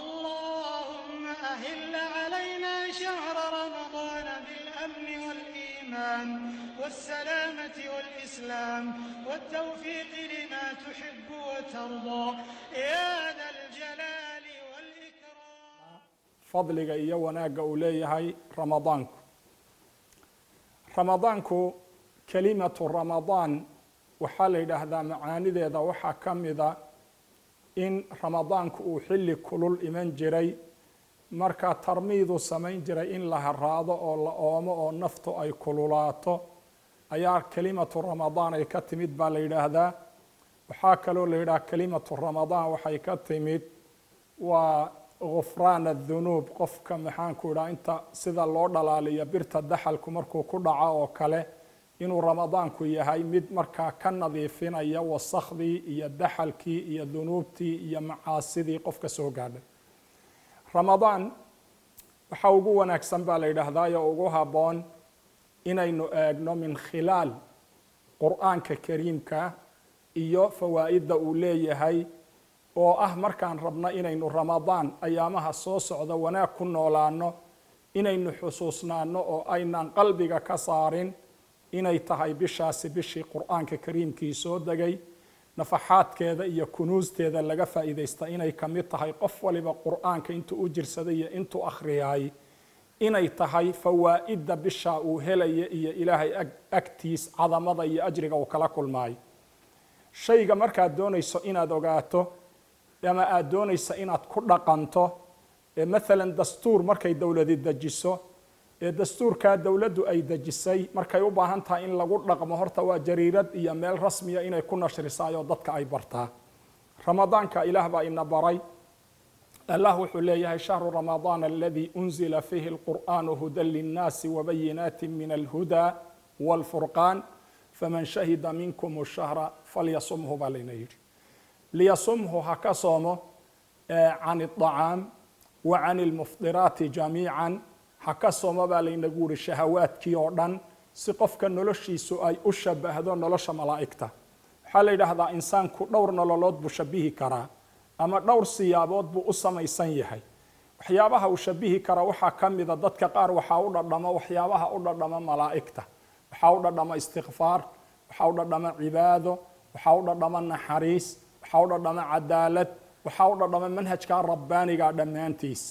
اللهم أهل علينا شهر رمضان بالأمن والإيمان والسلامة والإسلام والتوفيق لما تحب وترضى يا ذا الجلال والإكرام. فضلك iyo wanaaga uu leeyahay ramadaanku kelimatu ramadaan waxaa la yidhaahdaa macaanideeda waxaa ka mida in ramadaanku uu xilli kulul iman jiray markaa tarmiidu samayn jiray in la haraado oo la oomo oo naftu ay kululaato ayaa kelimatu ramadaan ay ka timid baa la yidhaahdaa. waxaa kaloo la yidhaha kelimatu ramadaan waxay ka timid waa gufraan adunuub, qofka maxaanku idhaha inta sida loo dhalaaliyo birta daxalku markuu ku dhaco oo kale inuu ramadaanku yahay mid markaa ka nadiifinaya wasakhdii iyo daxalkii iyo dunuubtii iyo macaasidii qofka soo gaadhay. ramadaan waxaa ugu wanaagsan baa la yidhaahdaa oo ugu habboon inaynu eegno min khilaal qur'aanka kariimka iyo fawaa'idda uu leeyahay oo ah markaan rabno inaynu ramadaan ayaamaha soo socda wanaag ku noolaano inaynu xusuusnaano oo aynaan qalbiga ka saarin inay tahay bishaasi bishii qur'aanka kariimkii soo degay, nafaxaadkeeda iyo kunuusteeda laga faa'iidaysta inay ka mid tahay qof waliba qur'aanka intuu u jirsaday iyo intuu akhriyay inay tahay fawaa'idda bisha uu helaya iyo ilaahay agtiis cadamada iyo ajriga uu kala kulmaayo. shayga markaad doonayso inaad ogaato ama aad doonaysa inaad ku dhaqanto maalan dastuur markay dowladi dejiso dastuurkaa dowladdu ay dejisay markay u baahan tahay in lagu dhaqmo horta waa jariirad iyo meel rasmiya inay ku nashrisaayoo dadka ay bartaa. ramadaanka ilaah baa ina baray. allah wuxuu leeyahay shahru ramadaan aladii unzila fiihi alqur'aanu hudan linnaasi wabayinaati min alhuda waalfurqaan faman shahida minkum ashahra falyasumhu baa layna yidhi. liyasumhu ha ka soomo can alطacaam wa can almuftiraati jamiican, ha ka soomo baa laynagu yidhi shahawaadkii oo dhan si qofka noloshiisu ay u shabahdo nolosha malaa'igta. waxaa la yidhaahdaa insaanku dhowr nololood buu shabihi karaa ama dhowr siyaabood buu u samaysan yahay. waxyaabaha uu shabihi kara waxaa ka mida dadka qaar waxaa u dhadhama waxyaabaha u dhadhama malaa'igta, waxaa u dhadhama istikfaar, waxaa u dhadhama cibaado, waxaa u dhadhama naxariis, waxaa u dhadhama cadaalad, waxaa u dhadhama manhajka rabbaaniga dhammaantiis.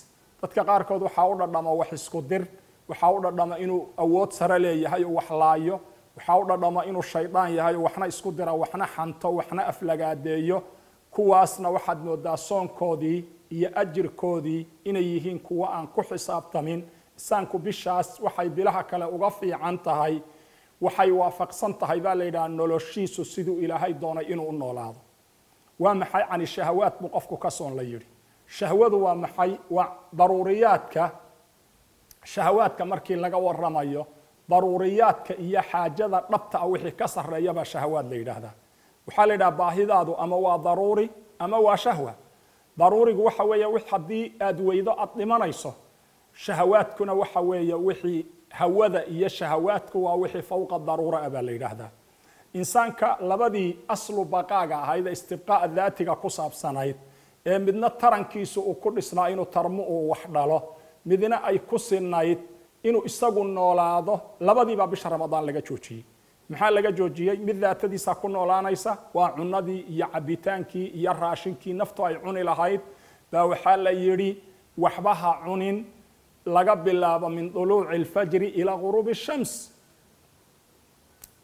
dadka qaarkood waxaa u dhadhama wax isku dir, waxaa u dhadhama inuu awood sare leeyahay oo wax laayo, waxaa u dhadhama inuu shaydaan yahay oo waxna isku dira waxna xanto waxna aflagaadeeyo. kuwaasna waxaad moodaa soonkoodii iyo ajirkoodii inay yihiin kuwo aan ku xisaabtamin. insaanku bishaas waxay bilaha kale uga fiican tahay, waxay waafaqsan tahay baa la yidhaha noloshiisu siduu ilaahay doonay inuu u noolaado. waa maxay cani shahawaad buu qofku ka soon la yidhi. shahwadu waa maxay? waa daruuriyaadka. shahawaadka markii laga waramayo daruuriyaadka iyo xaajada dhabta ah wixii ka sarreeya baa shahawaad la yidhaahdaa. waxaa la yidhaha baahidaadu ama waa daruuri ama waa shahwa. daruurigu waxa weeye haddii aad weydo aad dhimanayso. shahawaadkuna waxa weeye wixii hawada iyo shahawaadku waa wixii fawqa daruura ah baa la yidhaahdaa. insaanka labadii aslu baqaaga ahayd istibqaa'a daatiga ku saabsanayd ee midna tarankiisu uu ku dhisnaa inuu tarmo uu wax dhalo, midna ay ku sinayd inuu isagu noolaado, labadiibaa bisha ramadaan laga joojiyey. maxaa laga joojiyey? mid daatadiisa ku noolaanaysa waa cunadii iyo cabitaankii iyo raashinkii naftu ay cuni lahayd baa waxaa la yidhi waxba ha cunin laga bilaabo min duluuci alfajri ilaa guruubi shams.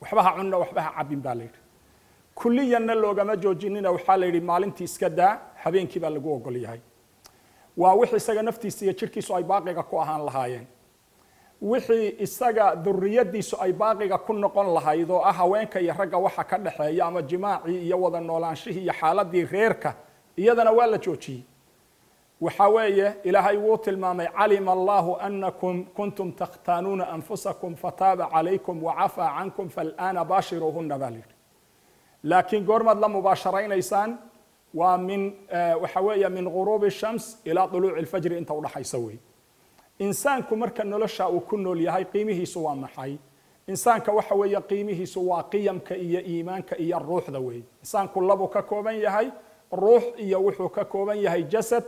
waxba ha cunina waxba ha cabin baa la yidhi. kulliyanna loogama joojinina waxaa la yidhi maalintii iska daa, habeenkii baa lagu ogol yahay. waa wixii isaga naftiisa iyo jirkiisu ay baaqiga ku ahaan lahaayeen, wixii isaga duriyadiisu ay baaqiga ku noqon lahayd oo ah haweenka iyo ragga waxa ka dhexeeya ama jimaacii iyo wada noolaanshihii iyo xaaladii reerka, iyadana waa la joojiyey. waxaa weeye ilaahay wuu tilmaamay calima allahu anakum kuntum takhtaanuuna anfusakum fataaba calaykum wacafaa cankum faalaana baashiruuhuna baa layidhi. laakiin goormaad la mubaasharaynaysaan? waa waxa weeye min guruubi shams ilaa duluuci alfajri inta udhaxaysa wey. insaanku marka nolosha uu ku nool yahay qiimihiisu waa maxay? insaanka waxa weeye qiimihiisu waa qiyamka iyo iimaanka iyo ruuxda wey. insaanku labuu ka kooban yahay, ruux iyo wuxuu ka kooban yahay jasad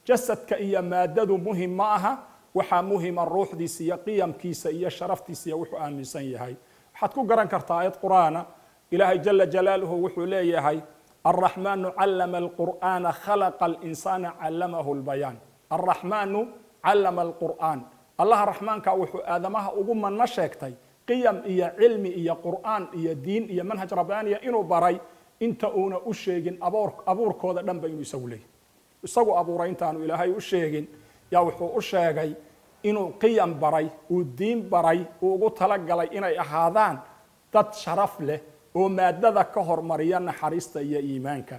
jasadka iyo maadadu muhim ma aha, waxaa muhima ruuxdiisa iyo qiyamkiisa iyo sharaftiisa iyo wuxuu aaminsan yahay. waxaad ku garan kartaa aayad qur'aana ilaahay jala jalaaluhu wuxuu leeyahay الرحمن علم القرآن خلق الإنسان علمه البيان. الرحمن علم القرآن. الله الرحمن كوحو آدمها أقوم نشكتي قيم إيا علم إيا قرآن إيا دين إيا منهج رباني إنو براي إنت أونا أشيغن أبور كودا دم بينو يسولي يسوي أبورا إنتانو إلهي أشيغن يوحو أشيغي إنو قيم براي ودين براي وقو تلقلي إنا أهادان داد شرف له ومادة كهر مريان حريصة إيا إيمانك